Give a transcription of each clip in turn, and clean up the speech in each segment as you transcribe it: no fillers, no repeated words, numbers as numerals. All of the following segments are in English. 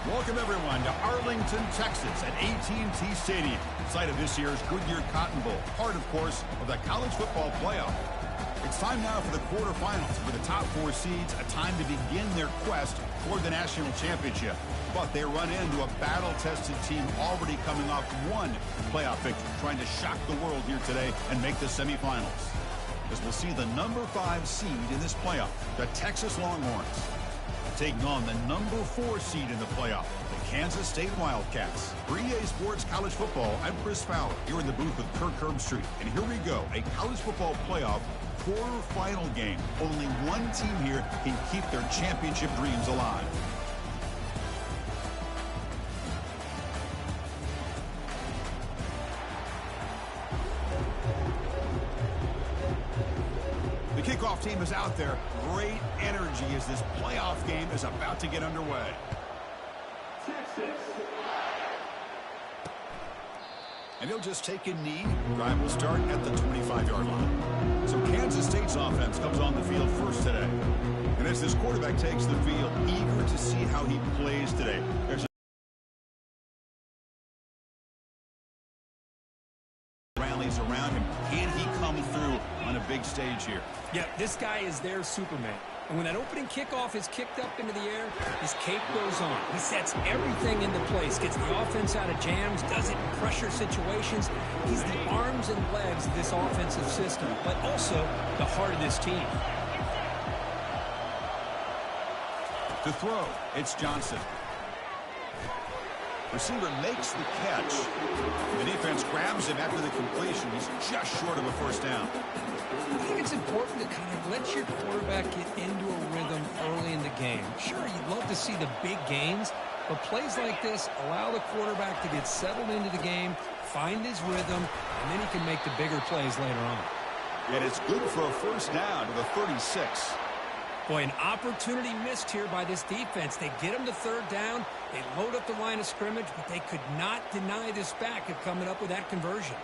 Welcome, everyone, to Arlington, Texas at AT&T Stadium, site of this year's Goodyear Cotton Bowl, part, of course, of the college football playoff. It's time now for the quarterfinals, for the top four seeds, a time to begin their quest toward the national championship. But they run into a battle-tested team already coming off one playoff victory, trying to shock the world here today and make the semifinals. As we'll see the number 5 seed in this playoff, the Texas Longhorns, taking on the number 4 seed in the playoff, the Kansas State Wildcats. For EA Sports College Football, I'm Chris Fowler, here in the booth with Kirk Herbstreit. And here we go, a college football playoff quarterfinal game. Only one team here can keep their championship dreams alive. The kickoff team is out there. Great energy as this playoff game is about to get underway. Texas. And he'll just take a knee. Drive will start at the 25-yard line. So Kansas State's offense comes on the field first today. And as this quarterback takes the field, eager to see how he plays today. There's rallies around him. Can he come through on a big stage here? Yeah, this guy is their Superman. And when that opening kickoff is kicked up into the air, his cape goes on. He sets everything into place, gets the offense out of jams, does it in pressure situations. He's the arms and legs of this offensive system, but also the heart of this team. To throw, it's Johnson. Receiver makes the catch. The defense grabs him after the completion. He's just short of a first down. I think it's important to kind of let your quarterback get into a rhythm early in the game. Sure, you'd love to see the big gains, but plays like this allow the quarterback to get settled into the game, find his rhythm, and then he can make the bigger plays later on. And it's good for a first down to the 36. Boy, an opportunity missed here by this defense. They get him to third down. They load up the line of scrimmage, but they could not deny this back of coming up with that conversion.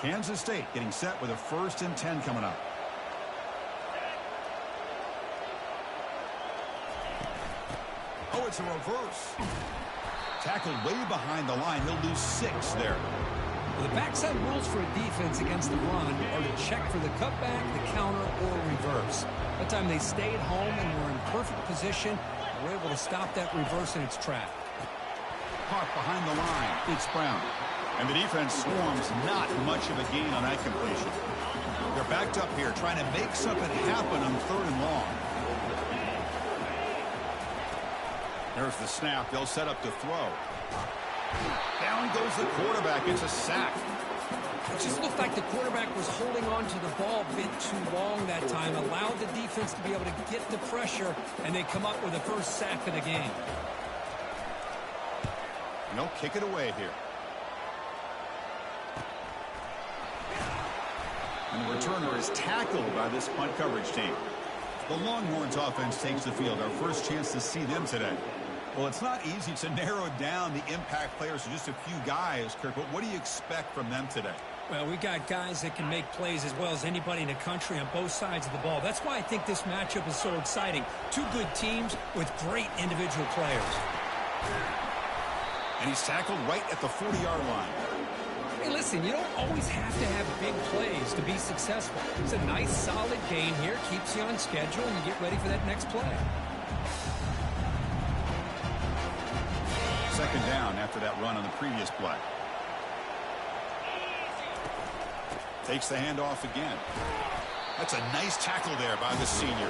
Kansas State getting set with a 1st and 10 coming up. Oh, it's a reverse. Tackled way behind the line. He'll lose 6 there. Well, the backside rules for a defense against the run are to check for the cutback, the counter, or reverse. That time they stayed home and were in perfect position. They were able to stop that reverse in its track. Caught behind the line. It's Brown. And the defense swarms, not much of a gain on that completion. They're backed up here trying to make something happen on 3rd and long. There's the snap. They'll set up to throw. Down goes the quarterback. It's a sack. It just looked like the quarterback was holding on to the ball a bit too long that time, allowed the defense to be able to get the pressure, and they come up with the first sack of the game. And they'll kick it away here. And the returner is tackled by this punt coverage team. The Longhorns offense takes the field. Our first chance to see them today. Well, it's not easy to narrow down the impact players to just a few guys, Kirk, but what do you expect from them today? Well, we got guys that can make plays as well as anybody in the country on both sides of the ball. That's why I think this matchup is so exciting. Two good teams with great individual players. And he's tackled right at the 40-yard line. Hey, listen, you don't always have to have big plays to be successful. It's a nice, solid gain here. Keeps you on schedule, and you get ready for that next play. 2nd down after that run on the previous play. Takes the handoff again. That's a nice tackle there by the senior.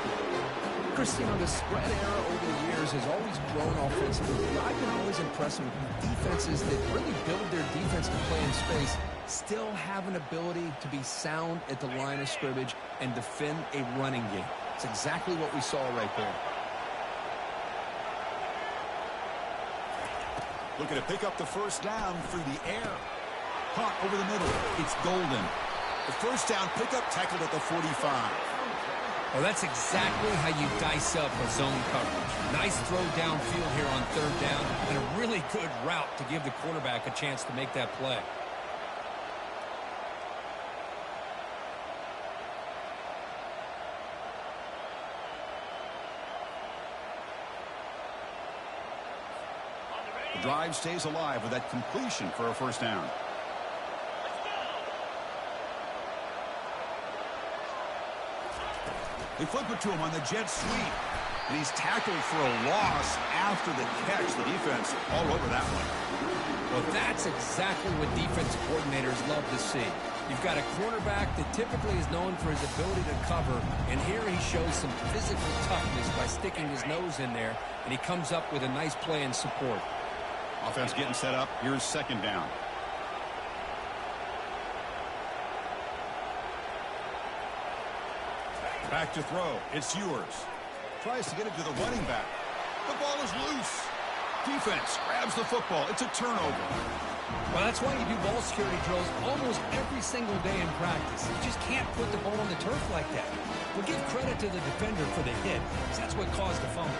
Chris, you know, the spread era over the years has always grown offensively. I've been always impressed with defenses that really build their defense to play in space, still have an ability to be sound at the line of scrimmage and defend a running game. It's exactly what we saw right there. Looking to pick up the first down through the air. Caught over the middle. It's Golden. The first down pickup tackled at the 45. Well, that's exactly how you dice up a zone coverage. Nice throw downfield here on 3rd down, and a really good route to give the quarterback a chance to make that play. The drive stays alive with that completion for a first down. They flip it to him on the jet sweep. And he's tackled for a loss after the catch. The defense all over that one. Well, that's exactly what defense coordinators love to see. You've got a quarterback that typically is known for his ability to cover, and here he shows some physical toughness by sticking his nose in there, and he comes up with a nice play in support. Offense getting set up. Here's second down. Back to throw. It's yours. Tries to get it to the running back. The ball is loose. Defense grabs the football. It's a turnover. Well, that's why you do ball security drills almost every single day in practice. You just can't put the ball on the turf like that. But give credit to the defender for the hit, because that's what caused the fumble.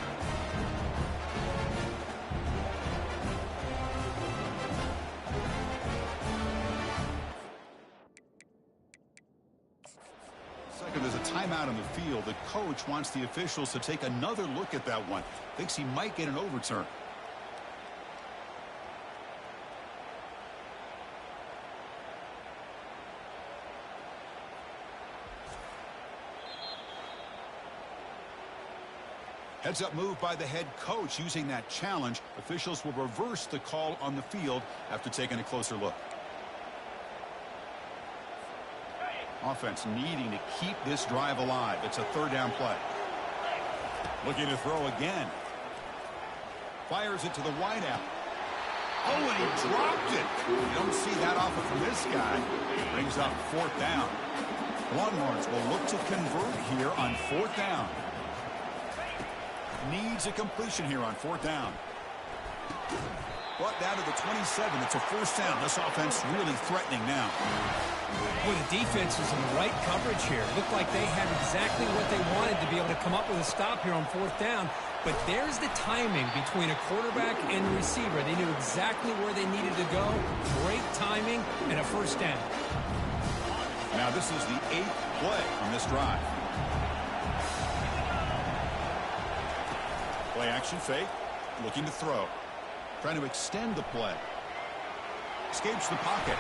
There's a timeout on the field. The coach wants the officials to take another look at that one. Thinks he might get an overturn. Heads up move by the head coach using that challenge. Officials will reverse the call on the field after taking a closer look. Offense needing to keep this drive alive. It's a third down play. Looking to throw again. Fires it to the wideout. Oh, and he dropped it. You don't see that often from this guy. Brings up fourth down. Longhorns will look to convert here on fourth down. Needs a completion here on fourth down. Brought down to the 27. It's a first down. This offense really threatening now. Well, the defense is in the right coverage here. Looked like they had exactly what they wanted to be able to come up with a stop here on fourth down. But there's the timing between a quarterback and the receiver. They knew exactly where they needed to go. Great timing and a first down. Now this is the 8th play on this drive. Play action fake. Looking to throw. Trying to extend the play. Escapes the pocket.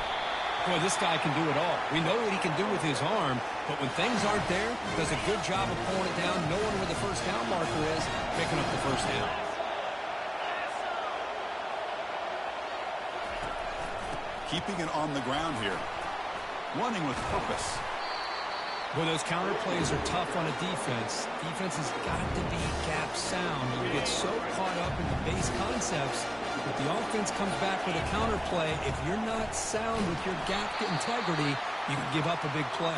Boy, this guy can do it all. We know what he can do with his arm, but when things aren't there, does a good job of pulling it down, knowing where the first down marker is, picking up the first down. Keeping it on the ground here. Running with purpose. Well, those counter plays are tough on a defense. Defense has got to be gap sound. You get so caught up in the base concepts. If the offense comes back with a counter play, if you're not sound with your gap integrity, you can give up a big play.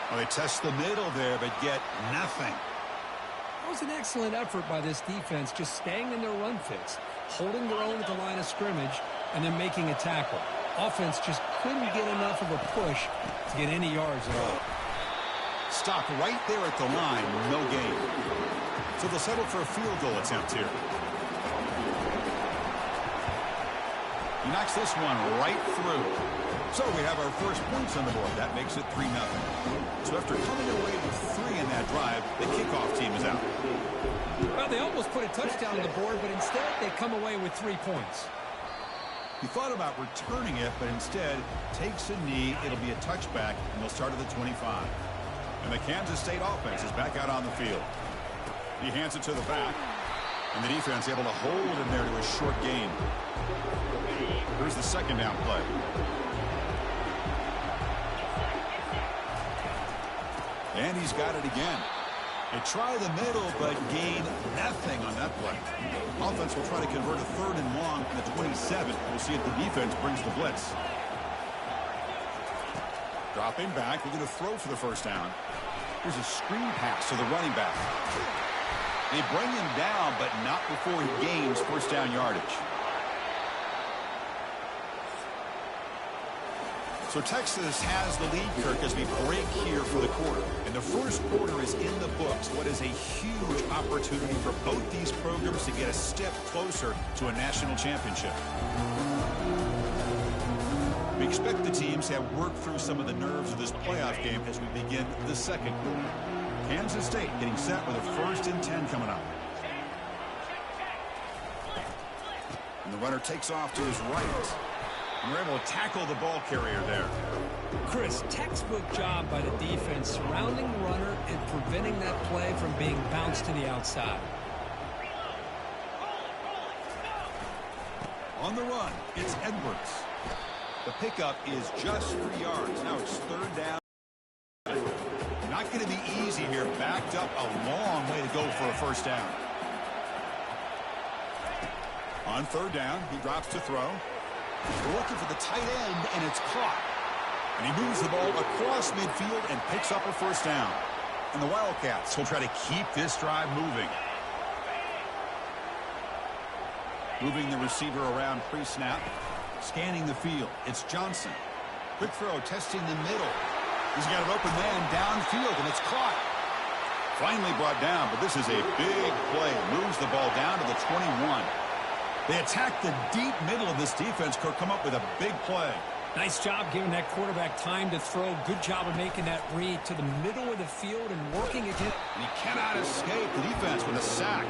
Well, they test the middle there, but get nothing. That was an excellent effort by this defense, just staying in their run fits, holding their own at the line of scrimmage, and then making a tackle. Offense just couldn't get enough of a push to get any yards at all. Stop right there at the line, no gain. So they'll settle for a field goal attempt here. He knocks this one right through. So we have our first points on the board. That makes it 3-0. So after coming away with 3 in that drive, the kickoff team is out. Well, they almost put a touchdown on the board, but instead they come away with 3 points. He thought about returning it, but instead takes a knee. It'll be a touchback, and they'll start at the 25. And the Kansas State offense is back out on the field. He hands it to the back, and the defense able to hold him there to a short gain. Here's the second down play. And he's got it again. They try the middle, but gain nothing on that play. Offense will try to convert a 3rd and long from the 27. We'll see if the defense brings the blitz. Dropping back, looking to throw for the first down. Here's a screen pass to the running back. They bring him down, but not before he gains first down yardage. So Texas has the lead, Kirk, as we break here for the quarter. And the first quarter is in the books. What is a huge opportunity for both these programs to get a step closer to a national championship. We expect the teams to have worked through some of the nerves of this playoff game as we begin the second quarter. Kansas State getting set with a 1st and 10 coming up. And the runner takes off to his right. And they're able to tackle the ball carrier there. Chris, textbook job by the defense surrounding the runner and preventing that play from being bounced to the outside. On the run, it's Edwards. The pickup is just 3 yards. Now it's third down. Not going to be easy here. Backed up a long way to go for a first down. On third down, he drops to throw. They're looking for the tight end, and it's caught. And he moves the ball across midfield and picks up a first down. And the Wildcats will try to keep this drive moving. Moving the receiver around pre-snap. Scanning the field. It's Johnson. Quick throw, testing the middle. He's got an open man downfield, and it's caught. Finally brought down, but this is a big play. Moves the ball down to the 21. They attack the deep middle of this defense. Could come up with a big play. Nice job giving that quarterback time to throw. Good job of making that read to the middle of the field and working again. And he cannot escape the defense with a sack.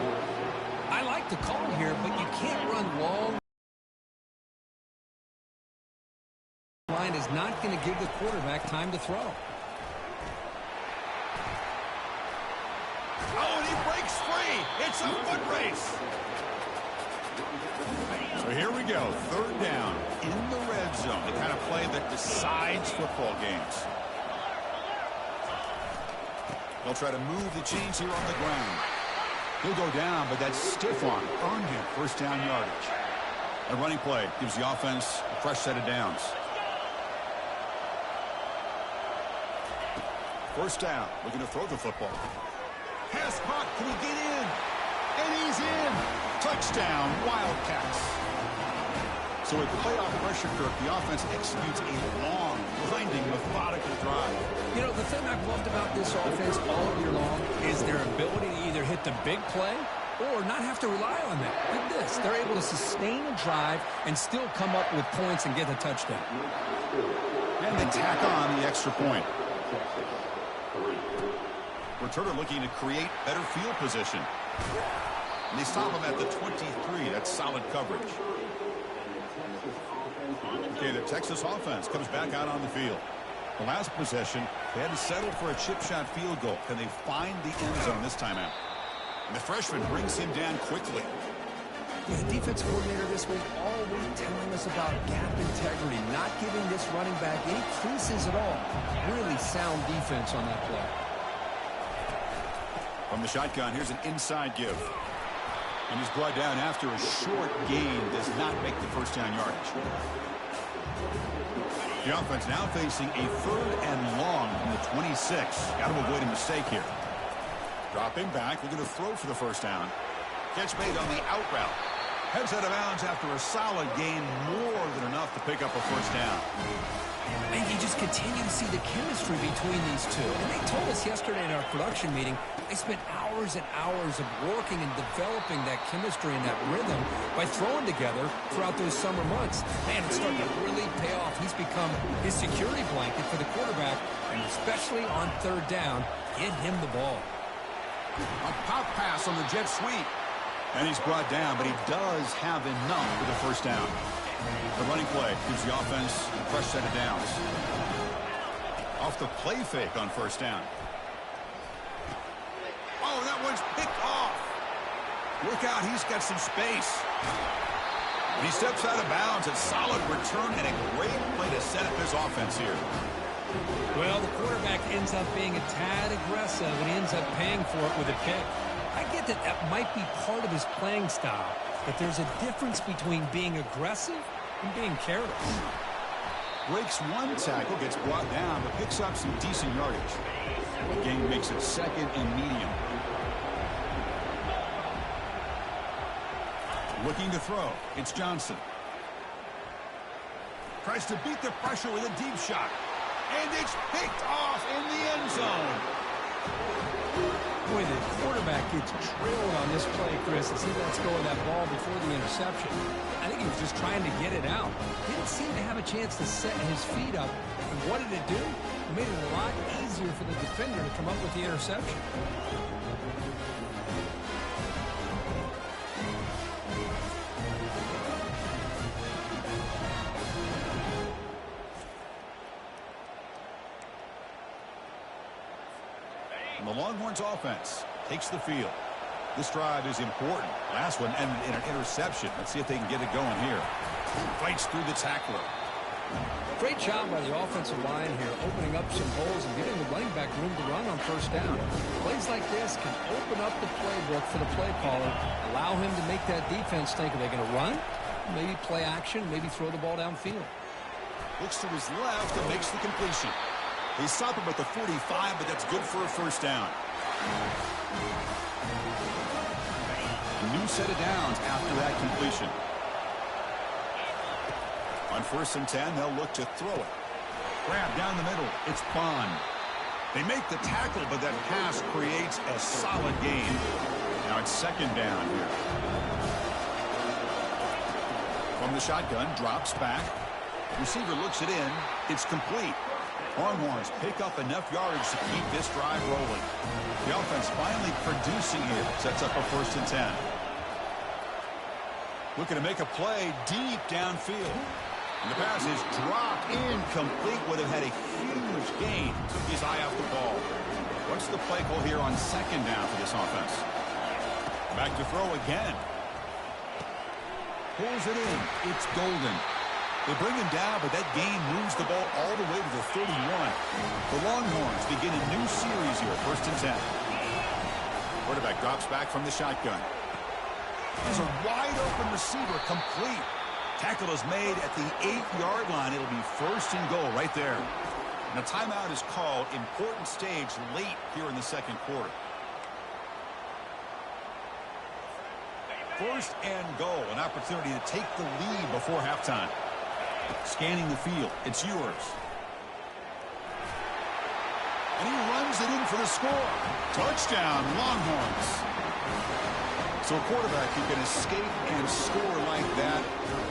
I like the call here, but you can't run long. Line is not going to give the quarterback time to throw. Oh, and he breaks free. It's a foot race. So here we go. Third down in the red zone. The kind of play that decides football games. They'll try to move the chains here on the ground. He'll go down, but that stiff arm earned him first down yardage. A running play gives the offense a fresh set of downs. First down, looking to throw the football. Pass caught, can he get in? And he's in! Touchdown, Wildcats. So with playoff pressure, Kirk, the offense executes a long, grinding, methodical drive. You know, the thing I've loved about this offense all year long is their ability to either hit the big play or not have to rely on that. Look at this. They're able to sustain a drive and still come up with points and get a touchdown. And they tack on the extra point. Returner looking to create better field position. And they stop him at the 23. That's solid coverage. Okay, the Texas offense comes back out on the field. The last possession, they had to settle for a chip shot field goal. Can they find the end zone this time out? And the freshman brings him down quickly. Yeah, the defense coordinator this week all week telling us about gap integrity, not giving this running back any creases at all. Really sound defense on that play. From the shotgun, here's an inside give. And he's brought down after a short gain. Does not make the first down yardage. The offense now facing a third and long from the 26. Got to avoid a mistake here. Dropping back, looking to throw for the first down. Catch made on the out route. Heads out of bounds after a solid gain, more than enough to pick up a first down. And you just continue to see the chemistry between these two. And they told us yesterday in our production meeting, they spent hours and hours of working and developing that chemistry and that rhythm by throwing together throughout those summer months. Man, it's starting to really pay off. He's become his security blanket for the quarterback, and especially on third down, get him the ball. A pop pass on the jet sweep. And he's brought down, but he does have enough for the first down. The running play gives the offense a fresh set of downs. Off the play fake on first down. Oh, that one's picked off. Look out, he's got some space. And he steps out of bounds. A solid return and a great play to set up his offense here. Well, the quarterback ends up being a tad aggressive, and he ends up paying for it with a pick. I get that that might be part of his playing style, but there's a difference between being aggressive and being careless. Breaks one tackle, gets brought down, but picks up some decent yardage. The game makes it second and medium. Looking to throw. It's Johnson. Tries to beat the pressure with a deep shot. And it's picked off in the end zone. Boy, the quarterback gets drilled on this play, Chris, as he lets go of that ball before the interception. I think he was just trying to get it out. Didn't seem to have a chance to set his feet up. And what did it do? It made it a lot easier for the defender to come up with the interception. And the Longhorns offense takes the field. This drive is important. Last one ended in an interception. Let's see if they can get it going here. Fights through the tackler. Great job by the offensive line here, opening up some holes and giving the running back room to run on first down. Plays like this can open up the playbook for the play caller, allow him to make that defense think, are they going to run? Maybe play action, maybe throw the ball downfield. Looks to his left and makes the completion. They stop him at the 45, but that's good for a first down. A new set of downs after that completion. On 1st and 10, they'll look to throw it. Grab down the middle. It's Bond. They make the tackle, but that pass creates a solid gain. Now it's 2nd down here. From the shotgun, drops back. Receiver looks it in. It's complete. Longhorns pick up enough yardage to keep this drive rolling. The offense finally producing here. Sets up a 1st and 10. Looking to make a play deep downfield. And the pass is dropped incomplete. Would have had a huge gain. Took his eye off the ball. What's the play call here on 2nd down for this offense? Back to throw again. Pulls it in. It's Golden. They bring him down, but that gain moves the ball all the way to the 31. The Longhorns begin a new series here, 1st and 10. Quarterback drops back from the shotgun. There's a wide-open receiver, complete. Tackle is made at the 8-yard line. It'll be 1st and goal right there. And a timeout is called. Important stage late here in the 2nd quarter. 1st and goal. An opportunity to take the lead before halftime. Scanning the field. It's yours. And he runs it in for the score. Touchdown, Longhorns. So a quarterback who can escape and score like that,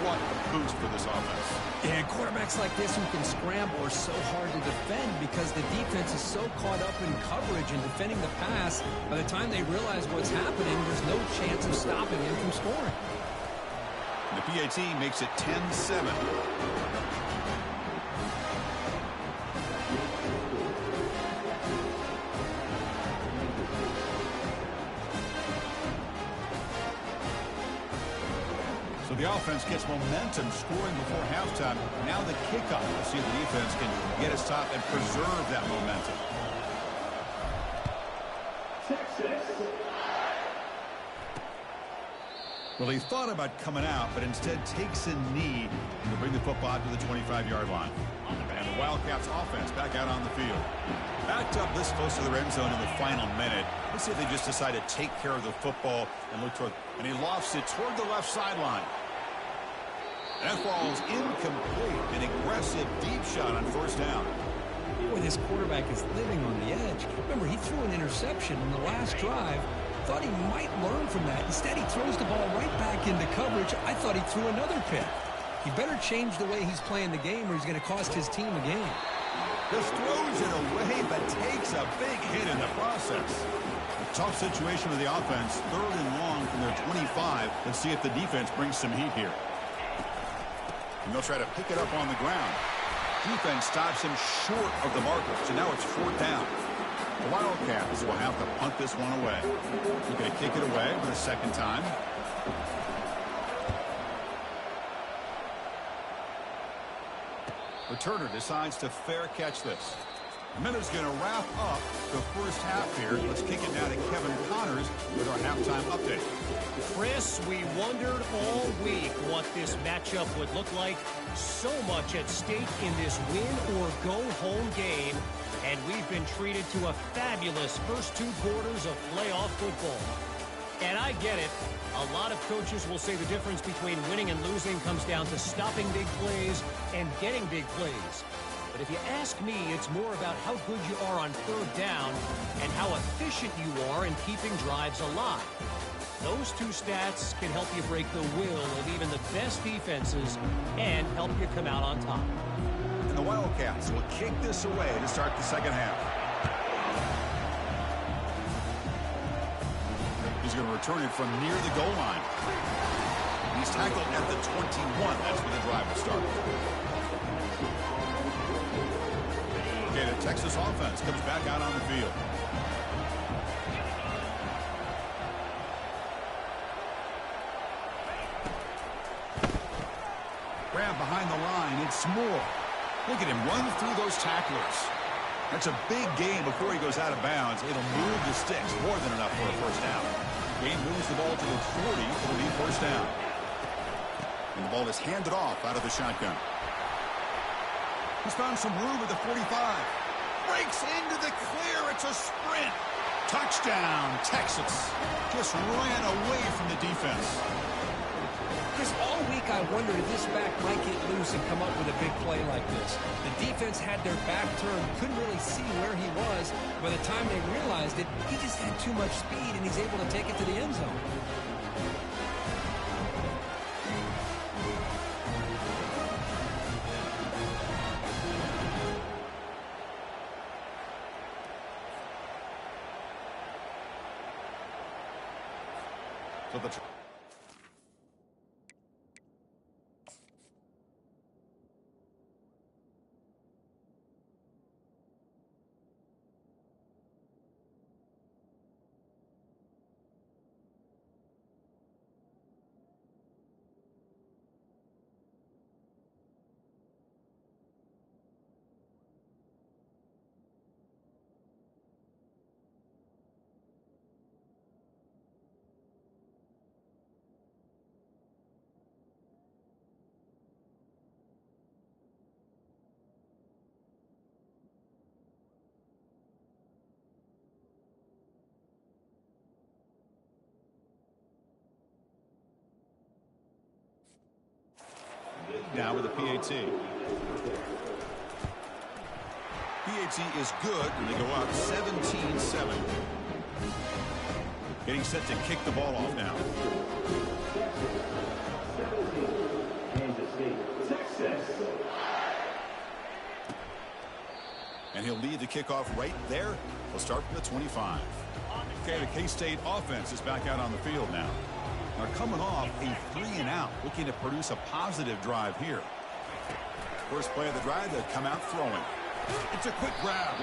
what a boost for this offense. Yeah, quarterbacks like this who can scramble are so hard to defend because the defense is so caught up in coverage and defending the pass. By the time they realize what's happening, there's no chance of stopping him from scoring. And the PAT makes it 10-7. So the offense gets momentum scoring before halftime. Now the kickoff. We'll see if the defense can get a stop and preserve that momentum. Well, he thought about coming out, but instead takes a knee to bring the football out to the 25-yard line. And the Wildcats offense back out on the field. Backed up this close to the end zone in the final minute. Let's see if they just decide to take care of the football and look toward. And he lofts it toward the left sideline. That ball's incomplete. An aggressive deep shot on 1st down. Boy, this quarterback is living on the edge. Remember, he threw an interception in the last drive. Thought he might learn from that. Instead, he throws the ball right back into coverage. I thought he threw another pick. He better change the way he's playing the game or he's going to cost his team a game. Just throws it away, but takes a big hit in the process. A tough situation with the offense. 3rd and long from their 25. Let's see if the defense brings some heat here. And they'll try to pick it up on the ground. Defense stops him short of the marker. So now it's 4th down. The Wildcats will have to punt this one away. He's going to kick it away for the 2nd time. Returner decides to fair catch this. A minute's going to wrap up the first half here. Let's kick it now to Kevin Connors with our halftime update. Chris, we wondered all week what this matchup would look like. So much at stake in this win-or-go-home game. And we've been treated to a fabulous first 2 quarters of playoff football. And I get it. A lot of coaches will say the difference between winning and losing comes down to stopping big plays and getting big plays. But if you ask me, it's more about how good you are on 3rd down and how efficient you are in keeping drives alive. Those 2 stats can help you break the will of even the best defenses and help you come out on top. And the Wildcats will kick this away to start the 2nd half. He's going to return it from near the goal line. He's tackled at the 21. That's where the drive will start. Okay, the Texas offense comes back out on the field. line. It's Moore. Look at him run through those tacklers. That's a big gain before he goes out of bounds. It'll move the sticks more than enough for a first down. Gain moves the ball to the 40. It'll be first down. And the ball is handed off out of the shotgun. He's found some room at the 45. Breaks into the clear. It's a sprint. Touchdown, Texas. Just ran away from the defense. Chris, all week I wondered if this back might get loose and come up with a big play like this. The defense had their back turned, couldn't really see where he was. By the time they realized it, he just had too much speed, and he's able to take it to the end zone. So the now with a PAT. PAT is good, and they go up 17-7. Getting set to kick the ball off now. And he'll lead the kickoff right there. He'll start from the 25. Okay, the K-State offense is back out on the field now. They're coming off a 3-and-out, looking to produce a positive drive here. First play of the drive, they'll come out throwing. It's a quick grab,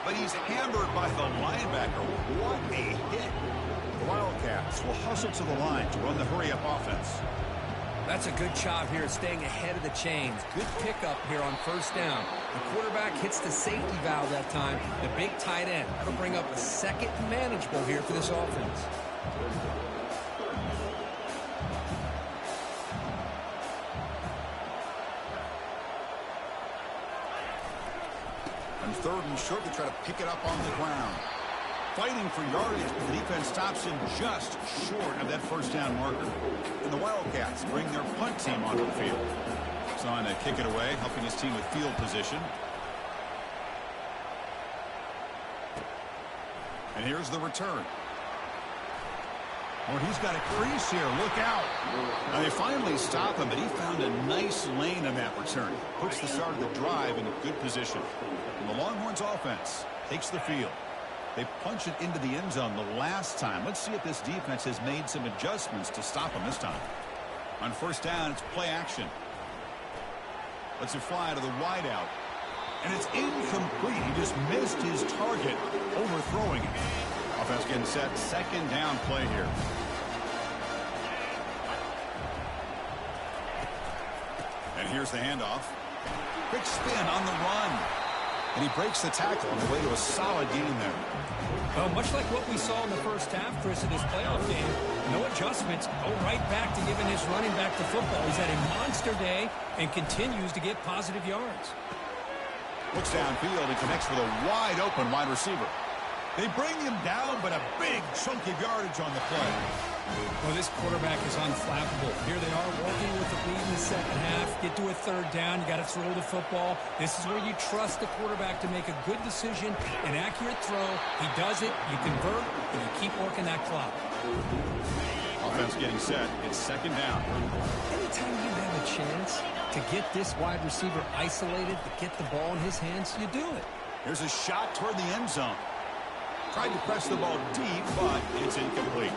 but he's hammered by the linebacker. What a hit. The Wildcats will hustle to the line to run the hurry-up offense. That's a good job here, staying ahead of the chains. Good pickup here on first down. The quarterback hits the safety valve that time. The big tight end. That'll bring up a second manageable here for this offense. And third and short, they try to pick it up on the ground. Fighting for yardage, but the defense stops him just short of that first down marker. And the Wildcats bring their punt team onto the field. He's on to kick it away, helping his team with field position. And here's the return. Oh, he's got a crease here. Look out. Now they finally stop him, but he found a nice lane on that return. Puts the start of the drive in a good position. And the Longhorns offense takes the field. They punch it into the end zone the last time. Let's see if this defense has made some adjustments to stop him this time. On first down, it's play action. Lets it fly to the wideout. And it's incomplete. He just missed his target, overthrowing it. Offense getting set. Second down play here. And here's the handoff. Quick spin on the run. And he breaks the tackle on the way to a solid gain there. Well, much like what we saw in the first half, Chris, in this playoff game, no adjustments, go right back to giving his running back the football. He's had a monster day and continues to get positive yards. Looks downfield and connects with a wide-open wide receiver. They bring him down, but a big chunk of yardage on the play. Well, this quarterback is unflappable. Here they are working with the lead in the second half. Get to a third down. You got to throw the football. This is where you trust the quarterback to make a good decision, an accurate throw. He does it, you convert, and you keep working that clock. Offense getting set. It's second down. Anytime you have a chance to get this wide receiver isolated, to get the ball in his hands, you do it. Here's a shot toward the end zone. Tried to press the ball deep, but it's incomplete.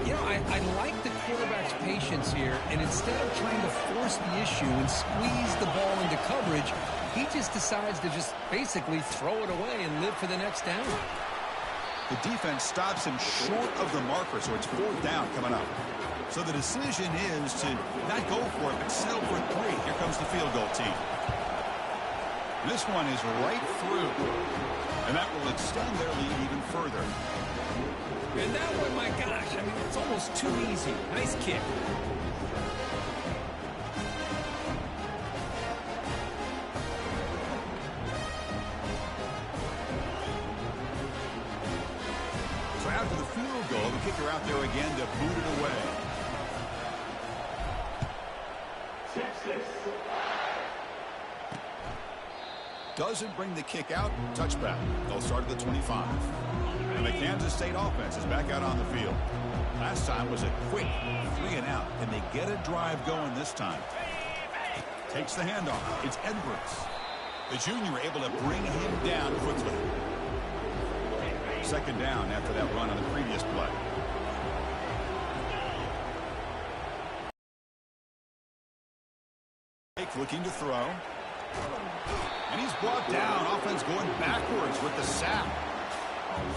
You know, I like the quarterback's patience here, and instead of trying to force the issue and squeeze the ball into coverage, he just decides to just basically throw it away and live for the next down. The defense stops him short of the marker, so it's fourth down coming up. So the decision is to not go for it, but settle for 3. Here comes the field goal team. This one is right through. And that will extend their lead even further. And that one, my gosh, I mean, it's almost too easy. Nice kick. So after the field goal, the kicker out there again to boot it away. Doesn't bring the kick out. Touchback. They'll start at the 25. And the Kansas State offense is back out on the field. Last time was a quick 3 and out. Can they get a drive going this time? Takes the handoff. It's Edwards. The junior able to bring him down quickly. Second down after that run on the previous play. Looking to throw. And he's brought down. Offense going backwards with the sack.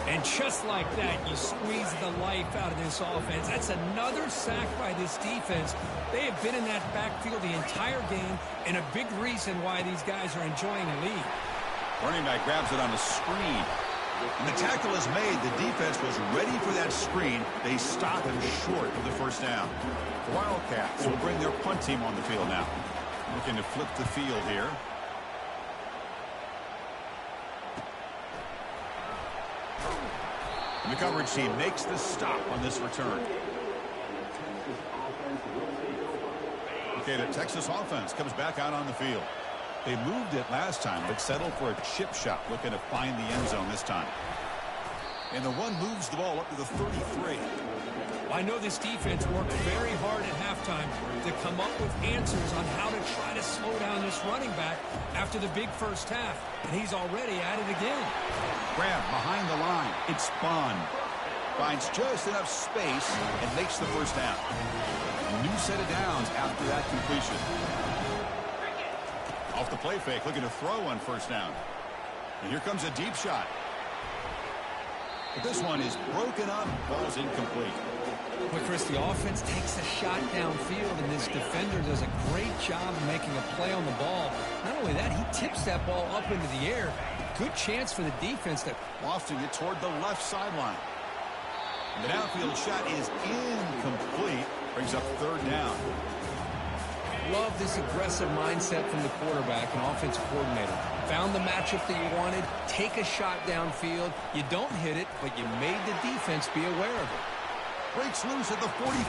And just like that, you squeeze the life out of this offense. That's another sack by this defense. They have been in that backfield the entire game, and a big reason why these guys are enjoying the lead. Running back grabs it on the screen. And the tackle is made. The defense was ready for that screen. They stop him short of the first down. The Wildcats will bring their punt team on the field now. Looking to flip the field here. And the coverage team makes the stop on this return. Okay, the Texas offense comes back out on the field. They moved it last time, but settled for a chip shot, looking to find the end zone this time. And the one moves the ball up to the 33. I know this defense worked very hard at halftime to come up with answers on how to try to slow down this running back after the big first half. And he's already at it again. Grab behind the line. It's Bond. Finds just enough space and makes the first down. A new set of downs after that completion. Off the play fake, looking to throw on first down. And here comes a deep shot. But this one is broken up. Ball's incomplete. But Chris, the offense takes a shot downfield, and this defender does a great job of making a play on the ball. Not only that, he tips that ball up into the air. Good chance for the defense to lofting it toward the left sideline. The downfield shot is incomplete. Brings up third down. Love this aggressive mindset from the quarterback and offensive coordinator. Found the matchup that you wanted. Take a shot downfield. You don't hit it, but you made the defense be aware of it. Breaks loose at the 45.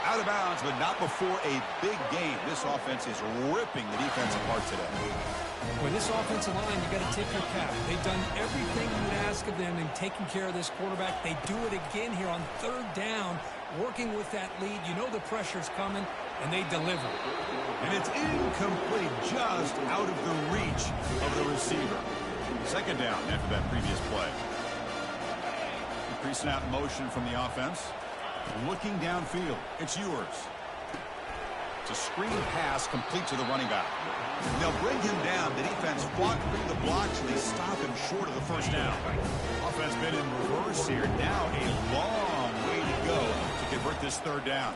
Out of bounds, but not before a big game. This offense is ripping the defense apart today. With this offensive line, you got to tip your cap. They've done everything you would ask of them in taking care of this quarterback. They do it again here on third down, working with that lead. You know the pressure's coming, and they deliver. And it's incomplete, just out of the reach of the receiver. Second down after that previous play. Pre-snap motion from the offense. Looking downfield. It's yours. It's a screen pass complete to the running back. They'll bring him down. The defense fought through the blocks, and they stop him short of the first down. Offense been in reverse here. Now a long way to go to convert this third down.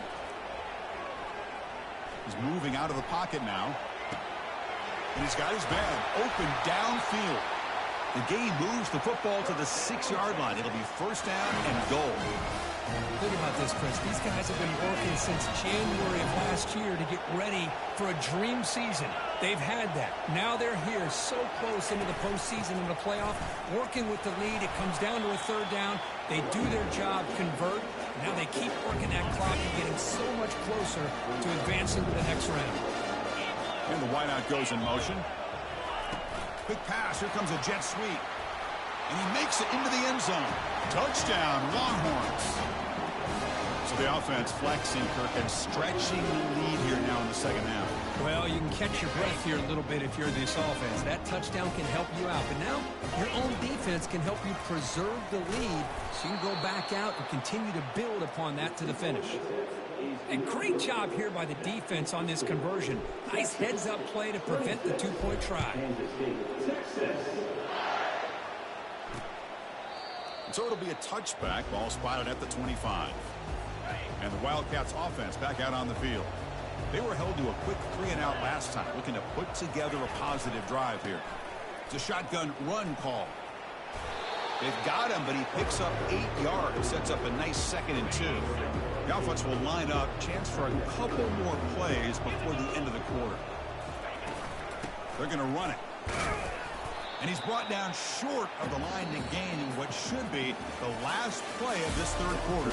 He's moving out of the pocket now. And he's got his man open downfield. The game moves the football to the 6-yard line. It'll be first down and goal. Think about this, Chris. These guys have been working since January of last year to get ready for a dream season. They've had that. Now they're here so close into the postseason and the playoff, working with the lead. It comes down to a third down. They do their job, convert. Now they keep working that clock and getting so much closer to advancing to the next round. And the wideout goes in motion. Quick pass. Here comes a jet sweep. And he makes it into the end zone. Touchdown, Longhorns. So the offense flexing, Kirk, and stretching the lead here now in the second half. Well, you can catch your breath here a little bit if you're this offense. That touchdown can help you out. But now your own defense can help you preserve the lead so you can go back out and continue to build upon that to the finish. And great job here by the defense on this conversion. Nice heads-up play to prevent the two-point try. So it'll be a touchback. Ball spotted at the 25. And the Wildcats offense back out on the field. They were held to a quick 3-and-out last time, looking to put together a positive drive here. It's a shotgun run call. They've got him, but he picks up 8 yards, sets up a nice 2nd and 2. The offense will line up, chance for a couple more plays before the end of the quarter. They're going to run it. And he's brought down short of the line to gain in what should be the last play of this third quarter.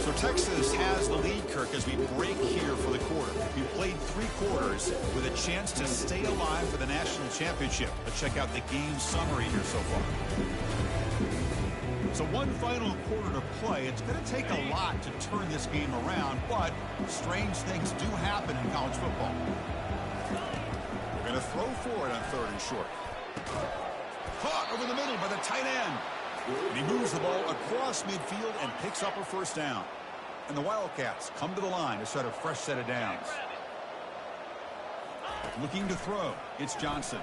So Texas has the lead, Kirk, as we break here for the quarter. We played 3 quarters with a chance to stay alive for the national championship. Let's check out the game summary here so far. So one final quarter to play. It's going to take a lot to turn this game around, but strange things do happen in college football. We're going to throw for it on 3rd and short. Caught over the middle by the tight end. And he moves the ball across midfield and picks up a 1st down. And the Wildcats come to the line to set a fresh set of downs. Looking to throw. It's Johnson.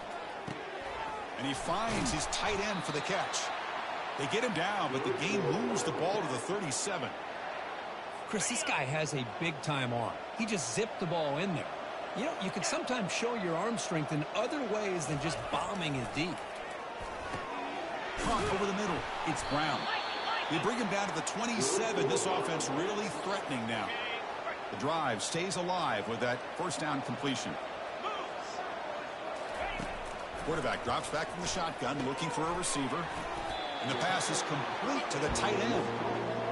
And he finds his tight end for the catch. They get him down, but the game moves the ball to the 37. Chris, this guy has a big-time arm. He just zipped the ball in there. You know, you can sometimes show your arm strength in other ways than just bombing it deep. Caught over the middle. It's Brown. They bring him down to the 27. This offense really threatening now. The drive stays alive with that 1st down completion. Quarterback drops back from the shotgun, looking for a receiver. And the pass is complete to the tight end.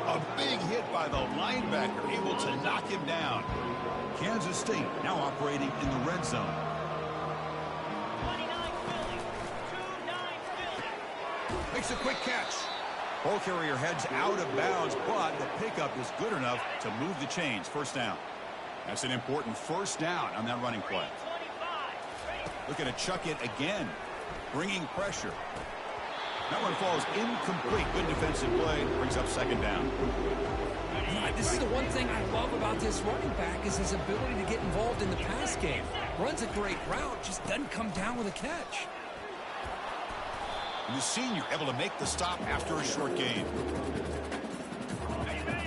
A big hit by the linebacker, able to knock him down. Kansas State now operating in the red zone. Makes a quick catch. Ball carrier heads out of bounds, but the pickup is good enough to move the chains. 1st down. That's an important 1st down on that running play. Looking to chuck it again. Bringing pressure. That one falls incomplete. Good defensive play. Brings up 2nd down. This is the one thing I love about this running back is his ability to get involved in the pass game. Runs a great route, just doesn't come down with a catch. And the senior able to make the stop after a short gain.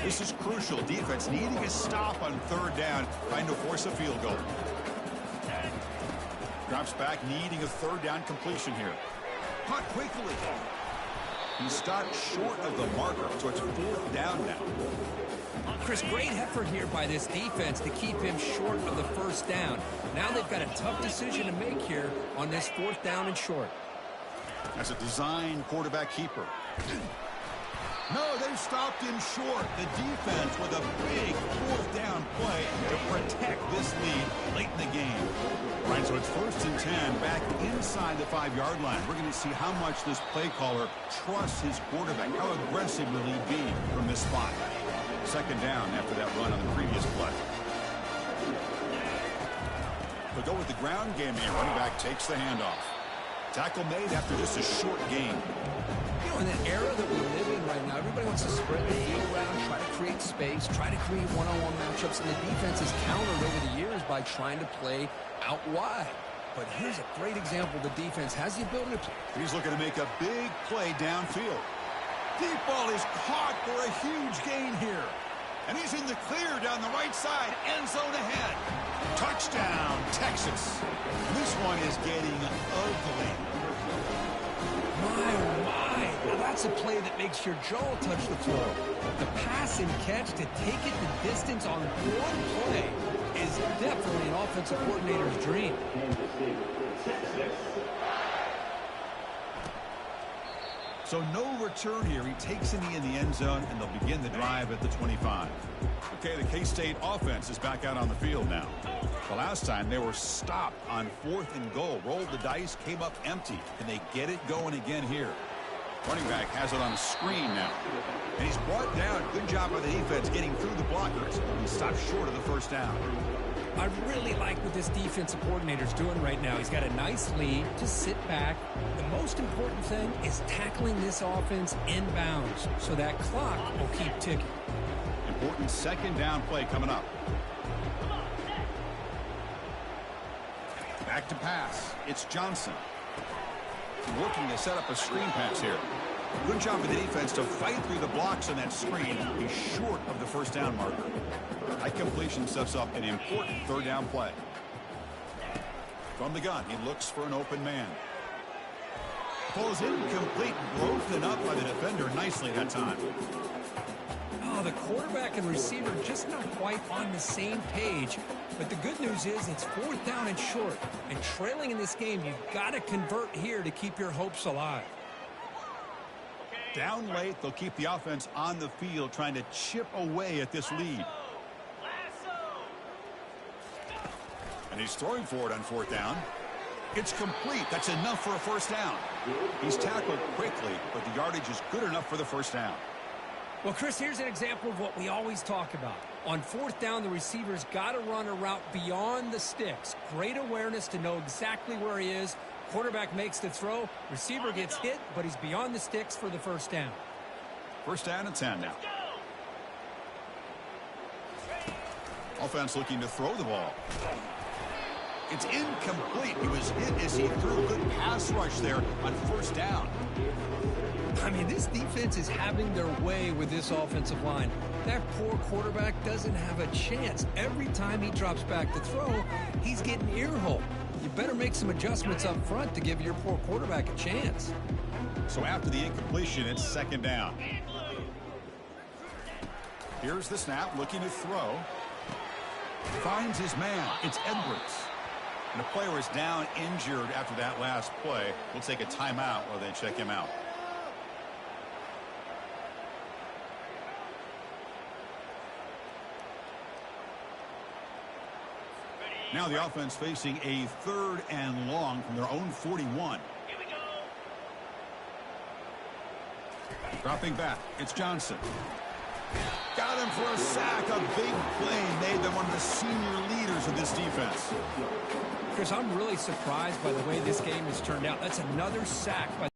This is crucial. Defense needing a stop on 3rd down, trying to force a field goal. Drops back, needing a 3rd down completion here. Caught quickly. He stopped short of the marker, so it's 4th down now. Chris, great effort here by this defense to keep him short of the 1st down. Now they've got a tough decision to make here on this 4th down and short. That's a design quarterback keeper. No, they stopped him short. The defense with a big 4th down play to protect this lead late in the game. Right, so it's 1st and 10 back inside the 5-yard line. We're going to see how much this play caller trusts his quarterback. How aggressive will he be from this spot? 2nd down after that run on the previous play. They'll go with the ground game here. Running back takes the handoff. Tackle made after just a short gain. You know, in that era that we live in right now, everybody wants to spread the field around, try to create space, try to create one-on-one matchups, and the defense has countered over the years by trying to play out wide. But here's a great example. The defense has the ability to play. He's looking to make a big play downfield. Deep ball is caught for a huge gain here. And he's in the clear down the right side. End zone ahead. Touchdown, Texas. This one is getting ugly. My, oh my. Now that's a play that makes your jaw touch the floor. The pass and catch to take it the distance on one play is definitely an offensive coordinator's dream. So no return here. He takes it in the end zone, and they'll begin the drive at the 25. Okay, the K-State offense is back out on the field now. The last time they were stopped on 4th and goal. Rolled the dice, came up empty. Can they get it going again here? Running back has it on a screen now. And he's brought down. Good job by the defense getting through the blockers. He stopped short of the 1st down. I really like what this defensive coordinator's doing right now. He's got a nice lead. Just sit back. The most important thing is tackling this offense inbounds so that clock will keep ticking. Important 2nd down play coming up. Back to pass. It's Johnson. Looking to set up a screen pass here. Good job for the defense to fight through the blocks on that screen. He's short of the first down marker. That completion sets up an important third down play. From the gun, he looks for an open man. Pulls incomplete, broken up by the defender nicely that time. Oh, the quarterback and receiver just not quite on the same page. But the good news is it's fourth down and short. And trailing in this game, you've got to convert here to keep your hopes alive. Down late, they'll keep the offense on the field trying to chip away at this lead. And he's throwing for it on fourth down. It's complete. That's enough for a first down. He's tackled quickly, but the yardage is good enough for the first down. Well, Chris, here's an example of what we always talk about. On fourth down, the receiver's got to run a route beyond the sticks. Great awareness to know exactly where he is. Quarterback makes the throw. Receiver gets hit, but he's beyond the sticks for the first down. First down and 10 now. Offense looking to throw the ball. It's incomplete. He was hit as he threw a good pass rush there on first down. I mean, this defense is having their way with this offensive line. That poor quarterback doesn't have a chance. Every time he drops back to throw, he's getting ear-hole. You better make some adjustments up front to give your poor quarterback a chance. So after the incompletion, it's second down. Here's the snap, looking to throw. Finds his man. It's Edwards. And the player is down injured after that last play. We'll take a timeout while they check him out. Now the offense facing a third and long from their own 41. Here we go. Dropping back, it's Johnson. Got him for a sack. A big play made them one of the senior leaders of this defense. Chris, I'm really surprised by the way this game has turned out. That's another sack by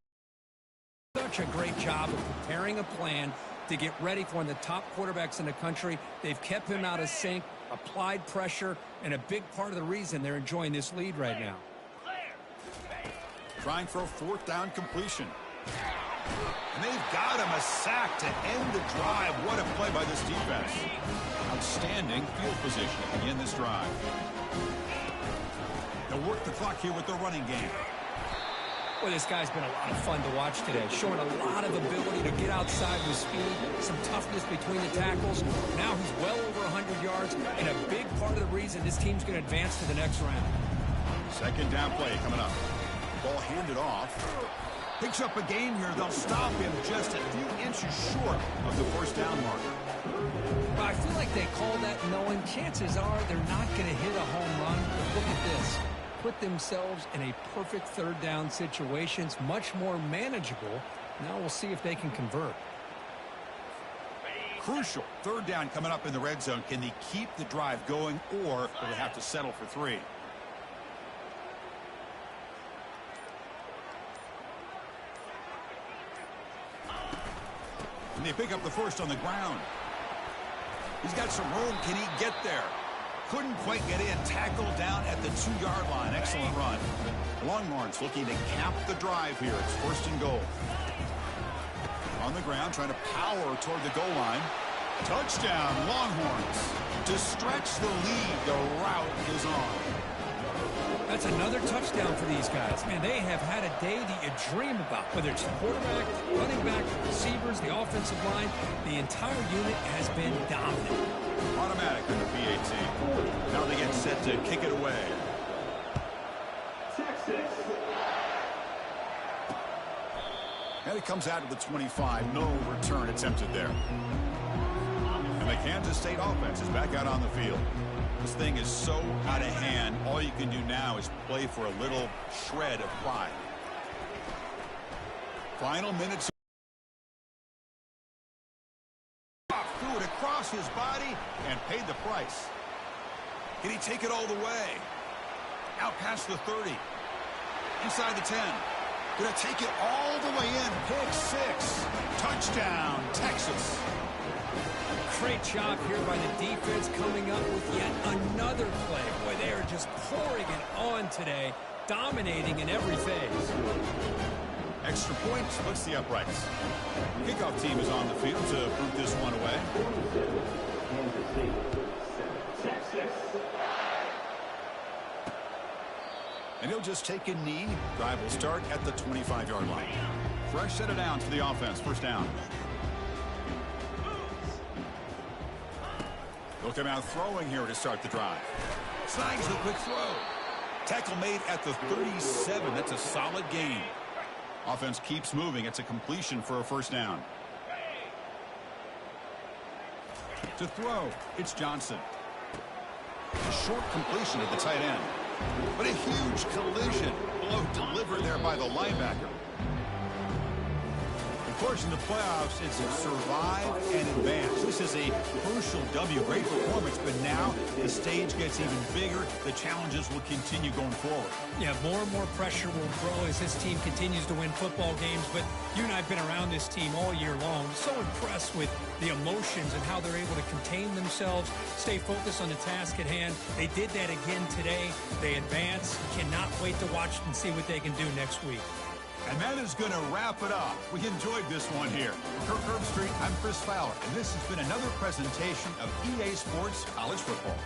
such a great job of preparing a plan to get ready for one of the top quarterbacks in the country. They've kept him out of sync, applied pressure, and a big part of the reason they're enjoying this lead right now. Trying for a fourth down completion. And they've got him a sack to end the drive. What a play by this defense. Outstanding field position to begin this drive. They'll work the clock here with the running game. Well, this guy's been a lot of fun to watch today, showing a lot of ability to get outside with speed, some toughness between the tackles. Now he's well over 100 yards, and a big part of the reason this team's going to advance to the next round. Second down play coming up. Ball handed off. Picks up a gain here. They'll stop him just a few inches short of the first down marker. Well, I feel like they called that knowing chances are they're not going to hit a home run. But look at this. Put themselves in a perfect third down situations, much more manageable. Now we'll see if they can convert. Crucial third down coming up in the red zone. Can they keep the drive going, or will they have to settle for 3? And they pick up the first on the ground. He's got some room. Can he get there? Couldn't quite get in. Tackled down at the 2-yard line. Excellent run. Longhorns looking to cap the drive here. It's first and goal. On the ground, trying to power toward the goal line. Touchdown, Longhorns. To stretch the lead, the route is on. That's another touchdown for these guys. Man, they have had a day that you dream about. Whether it's the quarterback, running back, receivers, the offensive line, the entire unit has been dominant. Automatic in the PAT. Now they get set to kick it away. And it comes out of the 25. No return attempted there. And the Kansas State offense is back out on the field. This thing is so out of hand. All you can do now is play for a little shred of pride. Final minutes. Threw it across his body and paid the price. Can he take it all the way? Out past the 30. Inside the 10. Gonna take it all the way in. Pick 6. Touchdown, Texas. Great job here by the defense coming up with yet another play. Boy, they are just pouring it on today, dominating in every phase. Extra point splits the uprights. Kickoff team is on the field to boot this one away. And he'll just take a knee. Drive will start at the 25-yard line. Fresh set of downs for the offense. First down. They'll come out throwing here to start the drive. Snags the quick throw. Tackle made at the 37. That's a solid gain. Offense keeps moving. It's a completion for a first down. To throw, it's Johnson. A short completion at the tight end. But a huge collision. Blow delivered there by the linebacker. Of course, in the playoffs, it's survive and advance. This is a crucial W. Great performance, but now the stage gets even bigger. The challenges will continue going forward. Yeah, more and more pressure will grow as this team continues to win football games. But you and I have been around this team all year long. So impressed with the emotions and how they're able to contain themselves, stay focused on the task at hand. They did that again today. They advance. Cannot wait to watch and see what they can do next week. And that is going to wrap it up. We enjoyed this one here. For Kirk Herbstreit, I'm Chris Fowler, and this has been another presentation of EA Sports College Football.